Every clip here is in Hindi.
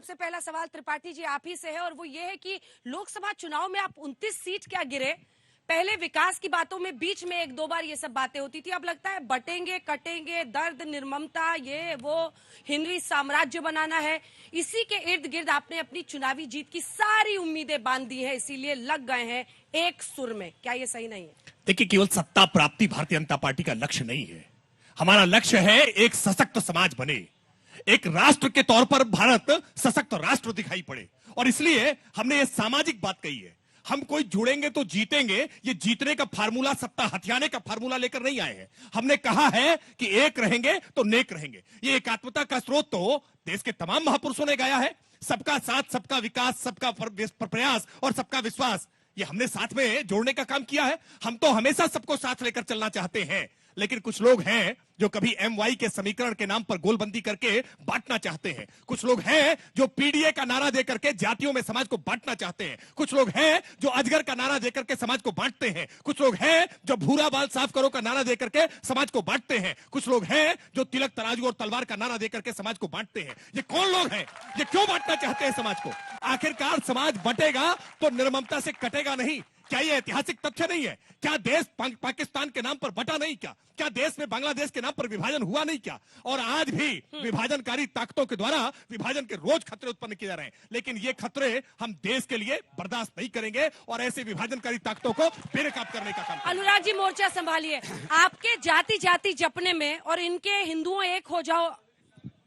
सबसे पहला सवाल त्रिपाठी जी आप ही से है और वो ये है कि लोकसभा चुनाव में आप 29 सीट क्या गिरे। पहले विकास की बातों में बीच में एक दो बार ये सब बातें होती थी, अब लगता है बटेंगे कटेंगे, दर्द निर्ममता, ये वो हिंदवी साम्राज्य बनाना है। इसी के इर्द गिर्द आपने अपनी चुनावी जीत की सारी उम्मीदें बांध दी है, इसीलिए लग गए हैं एक सुर में। क्या ये सही नहीं है? देखिए, केवल सत्ता प्राप्ति भारतीय जनता पार्टी का लक्ष्य नहीं है। हमारा लक्ष्य है एक सशक्त समाज बने, एक राष्ट्र के तौर पर भारत सशक्त राष्ट्र दिखाई पड़े। और इसलिए हमने ये सामाजिक बात कही है। हम कोई जुड़ेंगे तो जीतेंगे, ये जीतने का फार्मूला, सत्ता हथियाने का फार्मूला लेकर नहीं आए हैं। हमने कहा है कि एक रहेंगे तो नेक रहेंगे। ये एकात्मता का स्रोत तो देश के तमाम महापुरुषों ने गाया है। सबका साथ, सबका विकास, सबका प्रयास और सबका विश्वास, ये हमने साथ में जोड़ने का काम किया है। हम तो हमेशा सबको साथ लेकर चलना चाहते हैं, लेकिन कुछ लोग हैं जो कभी MY के समीकरण के नाम पर गोलबंदी करके बांटना चाहते हैं। कुछ लोग हैं जो PDA का नारा देकर के जातियों में समाज को बांटना चाहते हैं। कुछ लोग हैं जो अजगर का नारा देकर के समाज को बांटते हैं। कुछ लोग हैं जो भूरा बाल साफ करो का नारा देकर के समाज को बांटते हैं। कुछ लोग हैं जो तिलक तराजू और तलवार का नारा देकर के समाज को बांटते हैं। ये कौन लोग हैं? ये क्यों बांटना चाहते हैं समाज को? आखिरकार समाज बटेगा तो निर्ममता से कटेगा नहीं। क्या ये ऐतिहासिक तथ्य नहीं है? क्या देश पाकिस्तान के नाम पर बटा नहीं? क्या देश में बांग्लादेश के नाम पर विभाजन हुआ नहीं? क्या? और आज भी विभाजनकारी ताकतों के द्वारा विभाजन के रोज खतरे उत्पन्न किए जा रहे हैं, लेकिन ये खतरे हम देश के लिए बर्दाश्त नहीं करेंगे और ऐसे विभाजनकारी ताकतों को बेनकाब करने का काम। अनुराग जी मोर्चा संभालिए। आपके जाति जाति जपने में और इनके हिंदुओं एक हो जाओ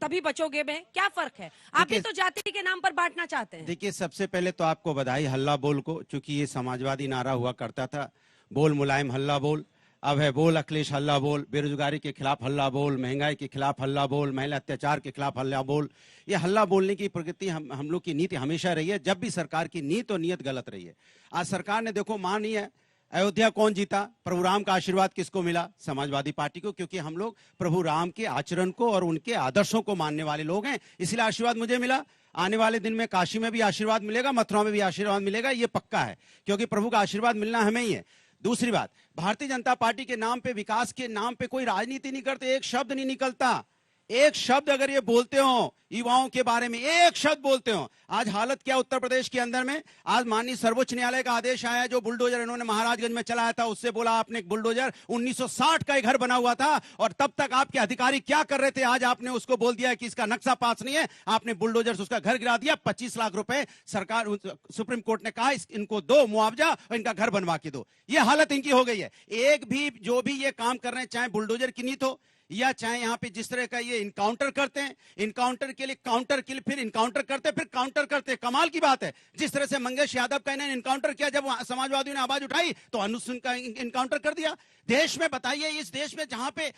तभी बचोगे में क्या फर्क है? आप भी तो जाति के नाम पर बांटना चाहते हैं। देखिए, सबसे पहले तो आपको बधाई हल्ला बोल को, क्योंकि ये समाजवादी नारा हुआ करता था, बोल मुलायम हल्ला बोल। अब है बोल अखिलेश हल्ला बोल, बेरोजगारी के खिलाफ हल्ला बोल, महंगाई के खिलाफ हल्ला बोल, महिला अत्याचार के खिलाफ हल्ला बोल। ये हल्ला बोलने की प्रकृति हम लोग की नीति हमेशा रही है, जब भी सरकार की नीति और नियत गलत रही है। आज सरकार ने देखो मानी है, अयोध्या कौन जीता? प्रभु राम का आशीर्वाद किसको मिला? समाजवादी पार्टी को, क्योंकि हम लोग प्रभु राम के आचरण को और उनके आदर्शों को मानने वाले लोग हैं, इसलिए आशीर्वाद मुझे मिला। आने वाले दिन में काशी में भी आशीर्वाद मिलेगा, मथुरा में भी आशीर्वाद मिलेगा, ये पक्का है, क्योंकि प्रभु का आशीर्वाद मिलना हमें ही है। दूसरी बात, भारतीय जनता पार्टी के नाम पे, विकास के नाम पे कोई राजनीति नहीं करते। एक शब्द नहीं निकलता, एक शब्द अगर ये बोलते हो युवाओं के बारे में, एक शब्द बोलते हो। आज हालत क्या उत्तर प्रदेश के अंदर में? आज माननीय सर्वोच्च न्यायालय का आदेश आया, जो बुलडोजर इन्होंने महाराजगंज में चलाया था, उससे बोला आपने एक बुलडोजर 1960 का एक घर बना हुआ था और तब तक आपके अधिकारी क्या कर रहे थे? आज आपने उसको बोल दिया कि इसका नक्शा पास नहीं है, आपने बुलडोजर से उसका घर गिरा दिया। 25 लाख रुपए सरकार, सुप्रीम कोर्ट ने कहा इनको दो मुआवजा और इनका घर बनवा के दो। ये हालत इनकी हो गई है। एक भी जो भी ये काम कर रहे हैं, चाहे बुलडोजर की नीति हो या चाहे यहाँ पे जिस तरह का ये इनकाउंटर करते हैं, इनकाउंटर के लिए काउंटर के लिए फिर इनकाउंटर करते, फिर काउंटर करते। कमाल की बात है, जिस तरह से मंगेश यादव का इन्होंने इनकाउंटर किया, जब समाजवादियों ने आवाज उठाई तो अनुसून का इनकाउंटर कर दिया। देश में बताइए, इस देश में जहां पे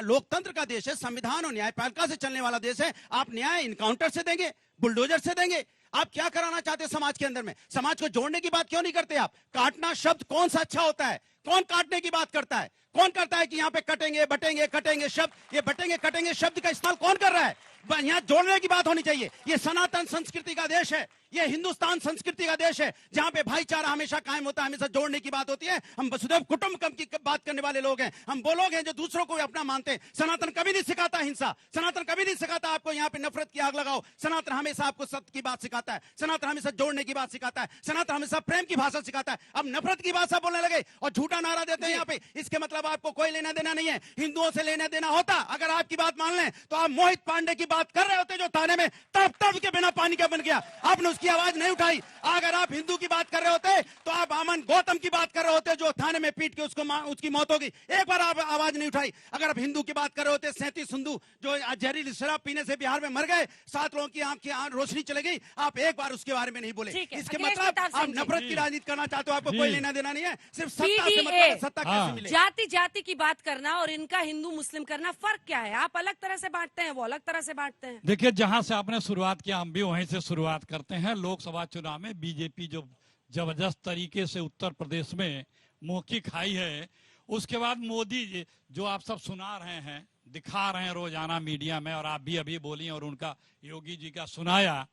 लोकतंत्र का देश है, संविधान और न्यायपालिका से चलने वाला देश है, आप न्याय इनकाउंटर से देंगे, बुलडोजर से देंगे? आप क्या कराना चाहते हैं समाज के अंदर में? समाज को जोड़ने की बात क्यों नहीं करते आप? काटना शब्द कौन सा अच्छा होता है? कौन काटने की बात करता है? कौन करता है कि यहाँ पे कटेंगे बटेंगे कटेंगे शब्द, ये बटेंगे कटेंगे शब्द का इस्तेमाल कौन कर रहा है? यहाँ जोड़ने की बात होनी चाहिए। ये सनातन संस्कृति का देश है, ये हिंदुस्तान संस्कृति का देश है, जहां पे भाईचारा हमेशा कायम होता है, हमेशा जोड़ने की बात होती है। हम वसुधैव कुटुंबकम की बात करने वाले लोग हैं, हम वो लोग हैं जो दूसरों को अपना मानते हैं। सनातन कभी नहीं सिखाता हिंसा, सनातन कभी नहीं सिखाता आपको यहाँ पे नफरत की आग लगाओ। सनातन हमेशा आपको सत्य की बात सिखाता है, सनातन हमेशा जोड़ने की बात सिखाता है, सनातन हमेशा प्रेम की भाषा सिखाता है। अब नफरत की भाषा बोलने लगे और झूठा नारा देते हैं यहाँ पे, इसके मतलब आपको कोई लेना देना नहीं है। हिंदुओं से लेना देना होता, अगर आपकी बात मान लें, तो आप मोहित पांडे की बात कर रहे होते, जो थाने में तड़प के बिना पानी का बन गया, आपने उसकी आवाज नहीं उठाई। अगर आप हिंदू की बात कर रहे होते तो आप अमन गौतम की बात कर रहे होते, जो थाने में पीट के उसकी मौत होगी, एक बार आप आवाज नहीं उठाई। अगर आप हिंदू की बात कर रहे होते, 37 हिंदू जो जहरीली शराब पीने से बिहार में मर गए, 7 लोगों की आंख की रोशनी चली गई, आप एक बार उसके बारे में नहीं बोले। इसके मतलब आप नफरत की राजनीति करना चाहते हो, आपको कोई लेना देना नहीं है, सिर्फ सत्ता से मतलब सत्ता कैसे मिले। जाति जाति की बात करना और इनका हिंदू मुस्लिम करना फर्क क्या है? आप अलग तरह से बांटते हैं, वो अलग तरह से बांटते हैं। देखिए, जहां से आपने शुरुआत किया, हम भी वहीं से शुरुआत करते हैं। लोकसभा चुनाव में बीजेपी जो जबरदस्त तरीके से उत्तर प्रदेश में मुँह खाई है, उसके बाद मोदी जी जो आप सब सुना रहे हैं, दिखा रहे हैं रोजाना मीडिया में, और आप भी अभी बोली और उनका योगी जी का सुनाया।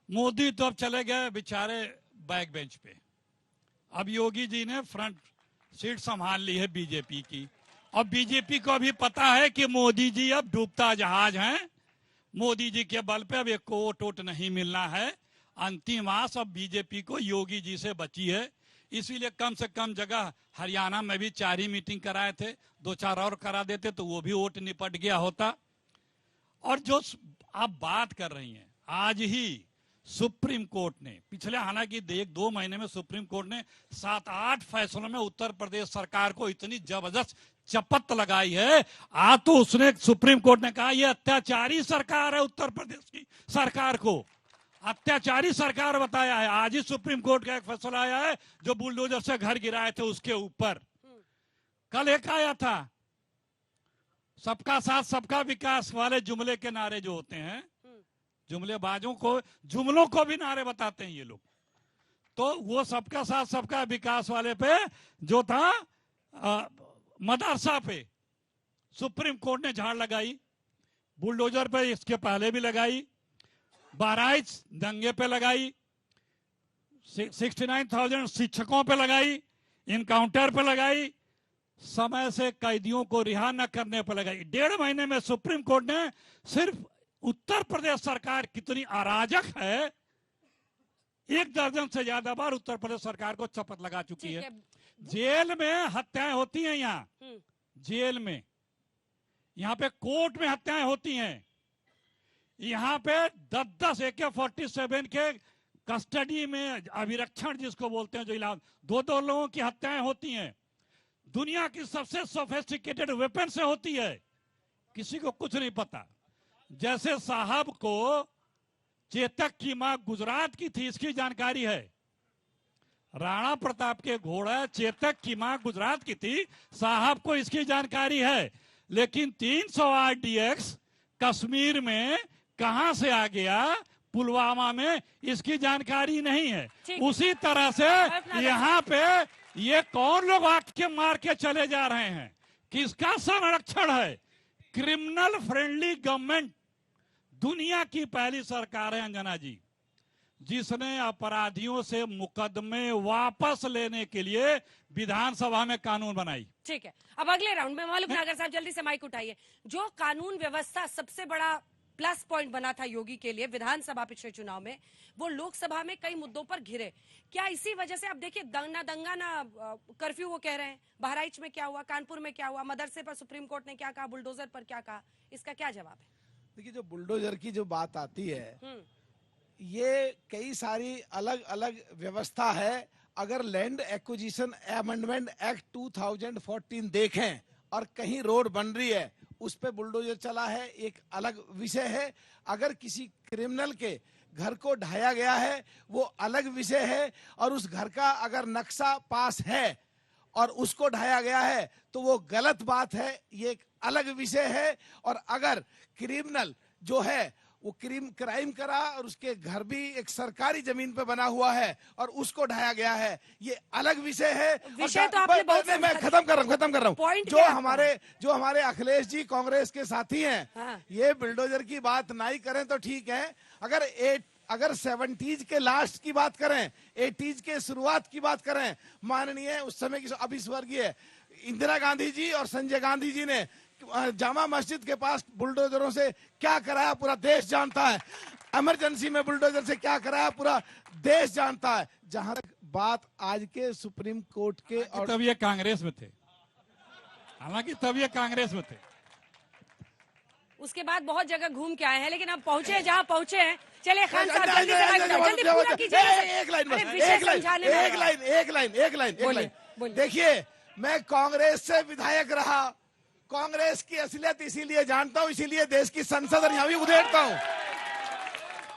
मोदी तो अब चले गए बेचारे बैक बेंच पे, अब योगी जी ने फ्रंट सीट संभाल ली है बीजेपी की। और बीजेपी को भी पता है कि मोदी जी अब डूबता जहाज हैं, मोदी जी के बल पे अब एक को वोट नहीं मिलना है। अंतिम आस अब बीजेपी को योगी जी से बची है। इसीलिए कम से कम जगह हरियाणा में भी 4 ही मीटिंग कराए थे, 2-4 और करा देते तो वो भी वोट निपट गया होता। और जो आप बात कर रही हैं, आज ही सुप्रीम कोर्ट ने पिछले हालांकि 1-2 महीने में सुप्रीम कोर्ट ने 7-8 फैसलों में उत्तर प्रदेश सरकार को इतनी जबरदस्त चपत लगाई है। आज तो उसने सुप्रीम कोर्ट ने कहा यह अत्याचारी सरकार है, उत्तर प्रदेश की सरकार को अत्याचारी सरकार बताया है। आज ही सुप्रीम कोर्ट का एक फैसला आया है जो बुलडोजर से घर गिराए थे उसके ऊपर। कल एक आया था सबका साथ सबका विकास वाले जुमले के नारे जो होते हैं, जुमलेबाजों को जुमलों को भी नारे बताते हैं ये लोग। तो वो सबका साथ सबका विकास वाले पे जो था मदरसा पे सुप्रीम कोर्ट ने झाड़ लगाई, बुलडोजर पे इसके पहले भी लगाई, बहराइच दंगे पे लगाई, 69,000 शिक्षकों पे लगाई, इनकाउंटर पे लगाई, समय से कैदियों को रिहा न करने पर लगाई। 1.5 महीने में सुप्रीम कोर्ट ने सिर्फ उत्तर प्रदेश सरकार कितनी अराजक है, 1 दर्जन से ज्यादा बार उत्तर प्रदेश सरकार को चपत लगा चुकी है। जेल में हत्याएं होती हैं, यहाँ जेल में, यहाँ पे कोर्ट में हत्याएं होती हैं, यहाँ पे 10-10 AK-47 के कस्टडी में अभिरक्षण जिसको बोलते हैं, जो इलाज 2-2 लोगों की हत्याएं होती हैं, दुनिया की सबसे सोफिस्टिकेटेड वेपन से होती है, किसी को कुछ नहीं पता। जैसे साहब को चेतक की मां गुजरात की थी, इसकी जानकारी है। राणा प्रताप के घोड़ा चेतक की मां गुजरात की थी, साहब को इसकी जानकारी है। लेकिन 308 DX कश्मीर में कहां से आ गया, पुलवामा में, इसकी जानकारी नहीं है। उसी तरह से यहाँ पे ये कौन लोग आके मार के चले जा रहे हैं, किसका संरक्षण है? क्रिमिनल फ्रेंडली गवर्नमेंट दुनिया की पहली सरकार है अंजना जी, जिसने अपराधियों से मुकदमे वापस लेने के लिए विधानसभा में कानून बनाई। ठीक है, अब अगले राउंड में मालूम नागर साहब जल्दी से माइक उठाइए। जो कानून व्यवस्था सबसे बड़ा प्लस पॉइंट बना था योगी के लिए विधानसभा पिछले चुनाव में, वो लोकसभा में कई मुद्दों पर घिरे। क्या इसी वजह से अब देखिए दंगा ना कर्फ्यू वो कह रहे हैं, बहराइच में क्या हुआ, कानपुर में क्या हुआ, मदरसे पर सुप्रीम कोर्ट ने क्या कहा, बुलडोजर पर क्या कहा, इसका क्या जवाब है? देखिए, जो बुलडोजर की जो बात आती है, ये कई सारी अलग अलग व्यवस्था है। अगर लैंड एक्विजिशन अमेंडमेंट एक्ट 2014 देखें और कहीं रोड बन रही है उस पे बुलडोजर चला है, एक अलग विषय है। अगर किसी क्रिमिनल के घर को ढाया गया है वो अलग विषय है, और उस घर का अगर नक्शा पास है और उसको ढाया गया है तो वो गलत बात है, ये एक अलग विषय है। और अगर क्रिमिनल जो है वो क्राइम करा और उसके घर भी एक सरकारी जमीन पे बना हुआ है और उसको ढाया गया है, ये अलग विषय है। विषय तो आपने बहुत मैं खत्म कर रहा हूँ। जो हमारे अखिलेश जी कांग्रेस के साथी हैं, हाँ। ये बुलडोजर की बात नहीं करें तो ठीक है। अगर 70s के लास्ट की बात करें, 80s के शुरुआत की बात करें, माननीय उस समय की अभी स्वर्गीय इंदिरा गांधी जी और संजय गांधी जी ने जामा मस्जिद के पास बुलडोजरों से क्या कराया पूरा देश जानता है। इमरजेंसी में बुलडोजर से क्या कराया पूरा देश जानता है। जहां तक बात आज के सुप्रीम कोर्ट के, और तब ये कांग्रेस में थे, हालांकि तब ये कांग्रेस में थे, उसके बाद बहुत जगह घूम के आए हैं, लेकिन अब पहुंचे जहां पहुंचे हैं। चलिए खान साहब जल्दी पूरा कीजिए। एक लाइन। देखिए, मैं कांग्रेस से विधायक रहा, कांग्रेस की असलियत इसीलिए जानता हूँ, इसीलिए देश की संसद और यहाँ भी उधेड़ता हूँ।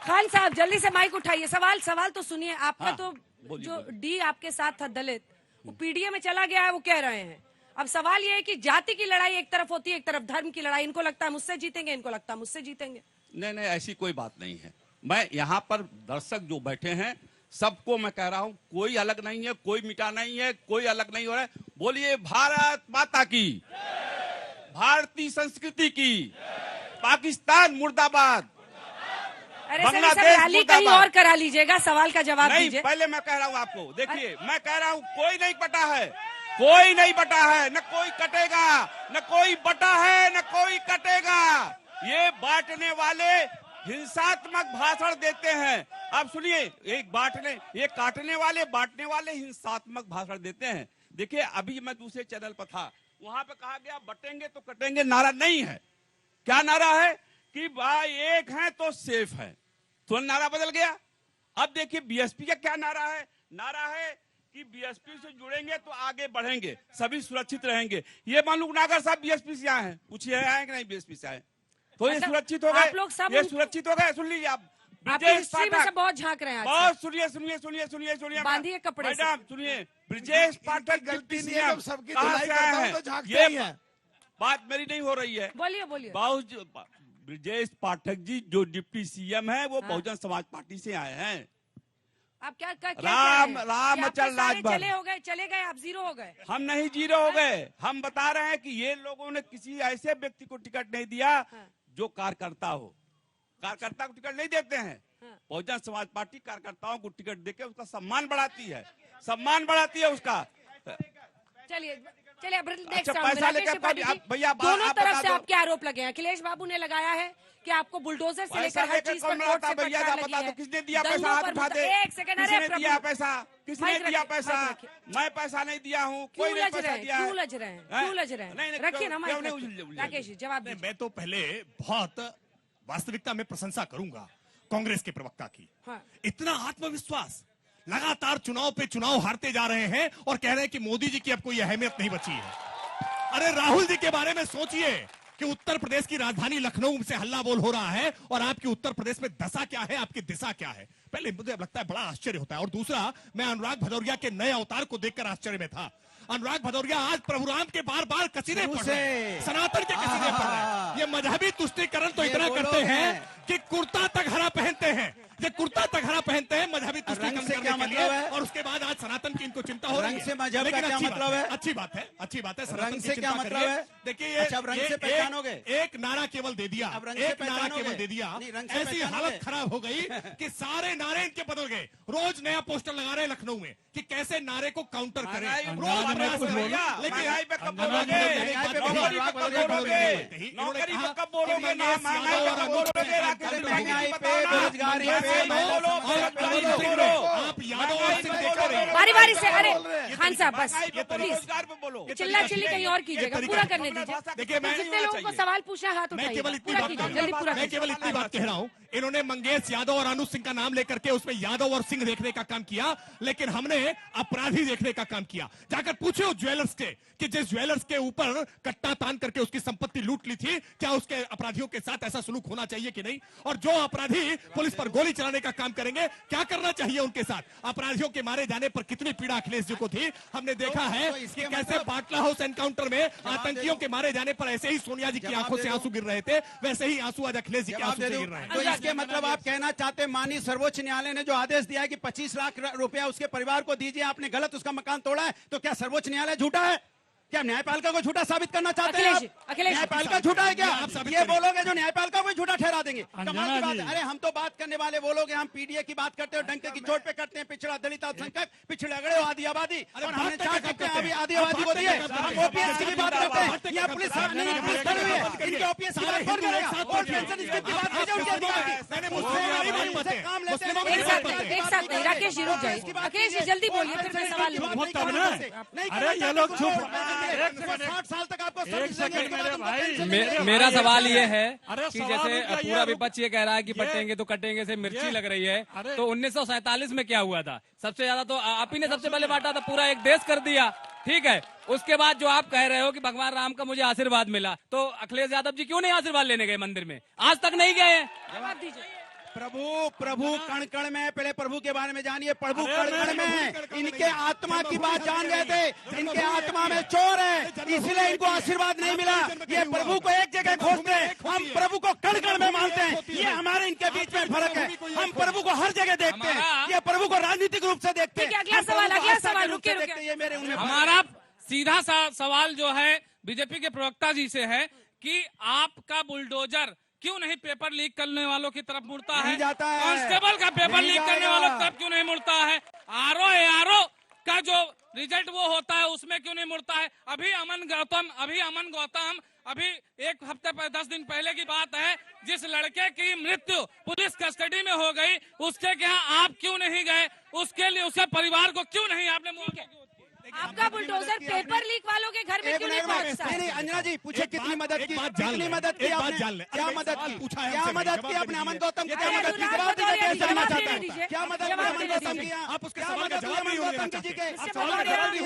खान साहब जल्दी से माइक उठाइए। सवाल तो सुनिए आपका। हाँ, तो जो डी आपके साथ था दलित, वो पीडीए में चला गया है, वो कह रहे हैं। अब सवाल ये है कि जाति की लड़ाई एक तरफ होती है, एक तरफ धर्म की लड़ाई। इनको लगता है मुझसे जीतेंगे, इनको लगता है मुझसे जीतेंगे। नहीं, ऐसी कोई बात नहीं है। मैं यहाँ पर दर्शक जो बैठे हैं सबको मैं कह रहा हूँ, कोई अलग नहीं है, कोई मिटा नहीं है, कोई अलग नहीं हो रहा है। बोलिए भारत माता की, भारतीय संस्कृति की, पाकिस्तान मुर्दाबाद, बांग्लादेश मुर्दाबाद। कहीं और करा लीजिएगा, सवाल का जवाब दीजिए। पहले मैं कह रहा हूँ आपको, देखिए मैं कह रहा हूँ कोई नहीं बटा है, कोई नहीं बटा है, न कोई कटेगा, न कोई बटा है, न कोई कटेगा। ये बांटने वाले हिंसात्मक भाषण देते हैं। अब सुनिए, ये काटने वाले बांटने वाले हिंसात्मक भाषण देते हैं। देखिए, अभी मैं दूसरे चैनल पर था, वहां पे कहा गया बटेंगे तो कटेंगे नारा नहीं है। क्या नारा है कि भाई एक है तो सेफ है, तो नारा बदल गया। अब देखिए बीएसपी का क्या नारा है। नारा है कि बीएसपी से जुड़ेंगे तो आगे बढ़ेंगे, सभी सुरक्षित रहेंगे। ये मालूम नागर साहब बीएसपी से आए हैं, पूछिए आए कि नहीं बीएसपी से आए, तो ये सुरक्षित हो गए। आप लोग सब ये सुरक्षित हो गए। सुन लीजिए आप, आपकी हिस्ट्री में से बहुत झांक रहे हैं आज बहुत सुनिए बांधिए कपड़े से। मैडम सुनिए, ब्रिजेश पाठक गलती नहीं है, जब सबकी कहाँ धुलाई से आए करता हूं हैं? तो झांकते ये ही हैं। बात मेरी नहीं हो रही है। बोलिए ब्रिजेश पाठक जी जो डिप्टी सीएम है वो बहुजन समाज पार्टी से आए हैं। आप क्या क्या रामचल राजभर चले गए, आप जीरो हो गए। हम नहीं जीरो हो गए। हम बता रहे हैं कि ये लोगों ने किसी ऐसे व्यक्ति को टिकट नहीं दिया जो कार्यकर्ता हो। कार्यकर्ता को टिकट नहीं देते हैं। बहुजन समाज पार्टी कार्यकर्ताओं को टिकट देके उसका सम्मान बढ़ाती है, उसका। चलिए अच्छा, पैसा लेकर भैया दोनों तरफ से आपके आरोप लगे हैं। अखिलेश बाबू ने लगाया है कि आपको बुलडोजर से लेकर हर चीज पर कोर्ट से भैया फटकार बता लगी दो, है। किसने दिया पैसा? दंगों हाथ पर उठा दे। एक सेकंड, किसने अरे दिया पैसा? किसने माइक दिया रखिए, पैसा? माइक रखिए। मैं पैसा नहीं दिया हूँ, कोई क्यों नहीं लज पैसा रहे दिया हैं? है। क्यों लज रहे हैं? नहीं, रखिए ना माइक, क्यों नहीं रखिए। उलझ- राकेश जी जवाब नहीं, दीजिए। मैं तो पहले बहुत वास्तविकता में प्रशंसा करूंगा कांग्रेस के प्रवक्ता की। हाँ। इतना आत्मविश्वास, लगातार चुनाव पे चुनाव हारते जा रहे हैं और कह रहे हैं कि मोदी जी की अब कोई अहमियत नहीं बची है। अरे राहुल जी के बारे में सोचिए कि उत्तर प्रदेश की राजधानी लखनऊ से हल्ला बोल हो रहा है और आपकी उत्तर प्रदेश में दशा क्या है, आपकी दिशा क्या है। पहले मुझे लगता है बड़ा आश्चर्य होता है। और दूसरा, मैं अनुराग भदौरिया के नए अवतार को देखकर आश्चर्य में था। अनुराग भदौरिया आज प्रभु राम के बार बार कसीदे पढ़ रहे हैं, सनातन के कसीदे पढ़ रहे हैं। ये मजहबी तुष्टीकरण तो इतना करते हैं कि कुर्ता तक हरा पहनते हैं। ये कुर्ता तक हरा पहनते हैं मजहबी तुष्टीकरण करने के लिए, और उसके बाद आज सनातन की इनको चिंता हो रही है। रंग से मजहब का लेकिन क्या मतलब है? अच्छी बात है, सनातन रंग की से चिंता क्या मतलब करिए। है? देखिए अच्छा, अब रंग से पहचानोगे? एक नारा केवल दे दिया, अब रंग से एक नारा पहचानोगे? केवल दे दिया, नहीं, रंग से ऐसी पहचानोगे? हालत खराब हो गई कि सारे नारे इनके बदल गए। रोज नया पोस्टर लगा रहे हैं लखनऊ में कि कैसे नारे को काउंटर करें। महंगाई में कुछ बोलो। महंगाई पे कब बोलोगे? महंगाई पे नौकरी पे कब बोलोगे? नौकरी पे कब बोलोगे? महंगाई पे कब बोलोगे? महंगाई पे, बेरोजगारी पे, आप यादव और सिंह देखते रहिए। बारी बारी से। अरे खान साहब बस प्लीज, रोजगार पे बोलो। चिल्ला चिल्ली कहीं और कीजिएगा, पूरा करने दीजिए। देखिए, मैं जितने लोगों को सवाल पूछना है हाथ मैं उठाइए, केवल इतनी पूरा बात कीजिए, कह जल्दी रहा पूरा हूं। मैं कीजिए। केवल इतनी बात कह रहा हूं, इन्होंने मंगेश यादव और अनु सिंह का नाम लेकर के उसमें यादव और सिंह देखने का काम किया, लेकिन हमने अपराधी देखने का काम किया। जाकर पूछो ज्वेलर्स के कि जिस ज्वेलर्स के ऊपर कट्टा तान करके उसकी संपत्ति लूट ली थी, क्या उसके अपराधियों के साथ ऐसा सलूक होना चाहिए कि नहीं? और जो अपराधी पुलिस पर गोली चलाने का काम करेंगे, क्या करना चाहिए उनके साथ? अपराधियों के मारे जाने पर कितनी पीड़ा अखिलेश जी को थी, हमने देखा है कि कैसे बाटला हाउस एनकाउंटर में आतंकियों के मारे जाने पर ऐसे ही सोनिया जी की आंखों से आंसू गिर रहे थे, वैसे ही आंसू आज अखिलेश जी के आंसू से गिर रहे हैं। तो इसके मतलब आप कहना चाहते हैं माननीय सर्वोच्च न्यायालय ने जो आदेश दिया है कि 25 लाख रुपया उसके परिवार को दीजिए, आपने गलत उसका मकान तोड़ा है, तो क्या सर्वोच्च न्यायालय झूठा है? क्या न्यायपालिका को झूठा साबित करना चाहते हैं आप? न्यायपालिका झूठा है क्या? ये बोलोगे जो न्यायपालिका को झूठा ठहरा देंगे? कमाल की बात है। अरे हम तो बात करने वाले वो लोग हैं, हम पीडीए की बात करते हैं, डंके की चोट पे करते हैं, पिछड़ा दलित अल्पसंख्यक, पिछड़े अगड़े आदि आबादी, और हमने चार करते हैं अभी आदि आबादी को दिए। हम ओपीएस की भी बात करते हैं, यहाँ पुलिस खड़ी हुई है, इनके ओपीएस की बात कौन करेगा? और पेंशन स्कीम की बात कीजिए उनके अधिकार की। काम लेते हैं एक साथ नहीं, राकेश जी रुक जाइए। अखिलेश जी जल्दी बोलिए, फिर मैं सवाल लूंगा। अरे ये लोग चुप। 60 साल तक आपको सर्विस देंगे, उसके बाद उनको पेंशन देंगे। मेरा सवाल ये है अरे कि सवाल जैसे उनका ये पूरा है, विपक्ष ये कह रहा है कि बटेंगे तो कटेंगे से मिर्ची लग रही है, अरे- तो 1947 में क्या हुआ था? सबसे ज्यादा तो आप ही ने सबसे पहले बांटा था, पूरा एक देश कर दिया, ठीक है। उसके बाद जो आप कह रहे हो कि भगवान राम का मुझे आशीर्वाद मिला, तो अखिलेश यादव जी क्यों नहीं आशीर्वाद लेने गए मंदिर में? आज तक नहीं गए हैं। जवाब दीजिए। प्रभु कण कण में, पहले प्रभु के बारे में जानिए। प्रभु कण कण में इनके आत्मा की बात जान गए थे, इनके आत्मा में चोर है, इसलिए इनको आशीर्वाद नहीं मिला। ये प्रभु को एक जगह खोजते हैं, हम प्रभु को कण कण में मानते हैं। ये हमारे इनके बीच में फर्क है। हम प्रभु को हर जगह देखते हैं, ये प्रभु को राजनीतिक रूप से देखते हैं। अगला सवाल रुकिए। ये मेरे उनमें हमारा सीधा सा सवाल जो है बीजेपी के प्रवक्ता जी से है कि आपका बुलडोजर क्यों नहीं पेपर लीक करने वालों की तरफ मुड़ता है? नहीं जाता है। कांस्टेबल का पेपर नहीं लीक करने जाएगा। वालों की तरफ क्यों नहीं मुड़ता है? आरओ का जो रिजल्ट वो होता है उसमें क्यों नहीं मुड़ता है? अभी अमन गौतम अभी एक हफ्ते 10 दिन पहले की बात है, जिस लड़के की मृत्यु पुलिस कस्टडी में हो गई, उसके यहाँ आप क्यों नहीं गए? उसके लिए उसके परिवार को क्यों नहीं आपने मुआवजा? आपका बुलडोजर पेपर लीक वालों के घर में क्यों नहीं पहुंचता? नहीं अंजना जी पूछे कितनी मदद की, कितनी मदद की आपने, क्या मदद की, क्या मदद की आपने अमन गौतम की, क्या मदद की, जवाब दीजिए, कैसे लेना चाहता है, क्या मदद की अमन गौतम की, आप उसके सवाल का जवाब नहीं अमन गौतम जी के,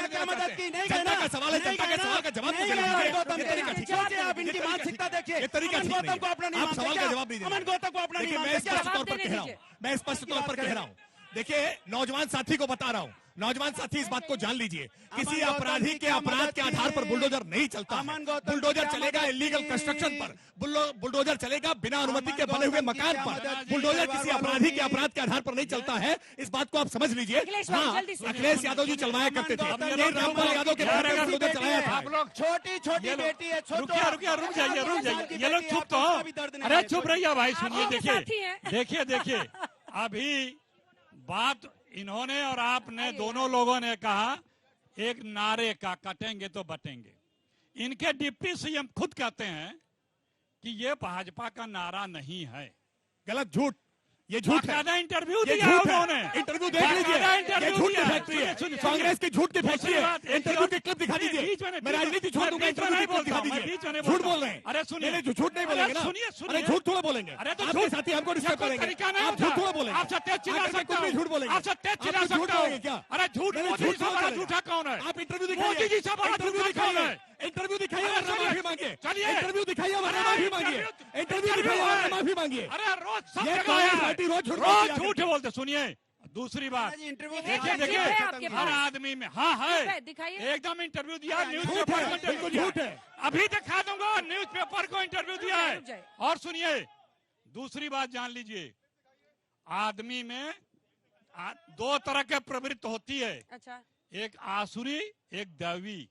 क्या मदद की, नहीं गए ना, सवाल है, जनता के सवाल का जवाब नहीं गए अमन गौतम के, सोचिए आप इनकी मानसिकता देखिए, अमन गौतम को अपना नहीं मानते, सवाल का जवाब नहीं, अमन गौतम को अपना नहीं मानते, मैं स्पष्ट तौर पर कह रहा हूँ, देखिए नौजवान साथी को बता रहा हूँ, नौजवान साथी इस बात को जान लीजिए, किसी अपराधी के अपराध के आधार पर बुलडोजर नहीं चलता है। बुलडोजर चलेगा इलीगल कंस्ट्रक्शन पर, बुलडोजर चलेगा बिना अनुमति के बने हुए मकान पर, बुलडोजर किसी अपराधी के अपराध के आधार पर नहीं चलता है, इस बात को आप समझ लीजिए। हाँ, अखिलेश यादव जी चलवाया करते थे, रामपाल यादव के बुलडोजर चलाया था। आप लोग छोटी छोटी बेटी है, रुक जाइए, ये लोग चुप तो हो, अरे चुप रहिए भाई, सुनिए, देखिए अभी बात इन्होंने और आपने दोनों लोगों ने कहा एक नारे का, कटेंगे तो बटेंगे। इनके डिप्टी सीएम खुद कहते हैं कि ये भाजपा का नारा नहीं है। गलत, झूठ, ये झूठ है। इंटरव्यू ये दिया उन्होंने, इंटरव्यू देख लीजिए, ये झूठ की फैक्ट्री है, कांग्रेस की झूठ की फैक्ट्री है। इंटरव्यू की क्लिप दिखा दीजिए, मैं राजनीति छोड़ दूंगा, इंटरव्यू की क्लिप दिखा दीजिए। झूठ बोल रहे हैं, अरे सुनिए, झूठ नहीं बोलेंगे ना, अरे झूठ थोड़ा बोलेंगे, अरे तो आपके साथी हमको डिस्टर्ब करेंगे, आप झूठ थोड़ा बोलेंगे, आप सत्य चिल्ला सकते हो, झूठ बोलेंगे, आप सत्य चिल्ला झूठ सकते बोलेंगे हो क्या? अरे झूठ, मोदी जी से बड़ा झूठा कौन है? आप इंटरव्यू मोदी जी से बड़ा इंटरव्यू झूठा कौन है? इंटरव्यू दिखाइए वरना माफी मांगिए, चलिए। इंटरव्यू दिखाइए वरना माफी मांगिए, इंटरव्यू दिखाइए वरना माफी मांगिए। अरे रोज सब ये जगह कांग्रेस है, पार्टी रोज झूठ बोलती है। झूठ बोलते। सुनिए दूसरी बात, इंटरव्यू देखिए हर आदमी में हाँ है, दिखाइए। एकदम इंटरव्यू दिया, न्यूज झूठ पेपर है, को इंटरव्यू बिल्कुल दिया झूठ है। अभी दिखा दूंगा, न्यूज पेपर को इंटरव्यू दिया रुक जाए। है। और सुनिए दूसरी बात जान लीजिए, आदमी में दो तरह के प्रवृत्ति होती है, अच्छा, एक आसुरी, एक दैवी।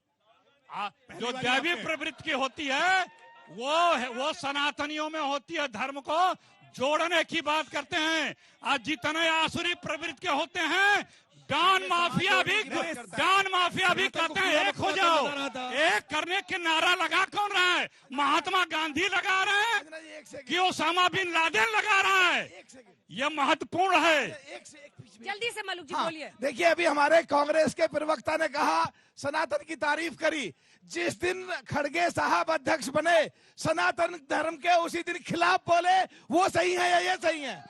जो दैवी प्रवृत्ति की होती है वो सनातनियों में होती है, धर्म को जोड़ने की बात करते हैं। आज जितने आसुरी प्रवृत्ति के होते हैं, डान माफिया भी कहते हैं एक हो जाओ। एक करने के नारा लगा कौन रहा है? महात्मा गांधी लगा रहे हैं कि ओसामा बिन लादेन लगा रहा है? यह महत्वपूर्ण है। जल्दी से मलुक जी हाँ, बोलिए। देखिए अभी हमारे कांग्रेस के प्रवक्ता ने कहा, सनातन की तारीफ करी। जिस दिन खड़गे साहब अध्यक्ष बने, सनातन धर्म के उसी दिन खिलाफ बोले, वो सही है या ये सही है?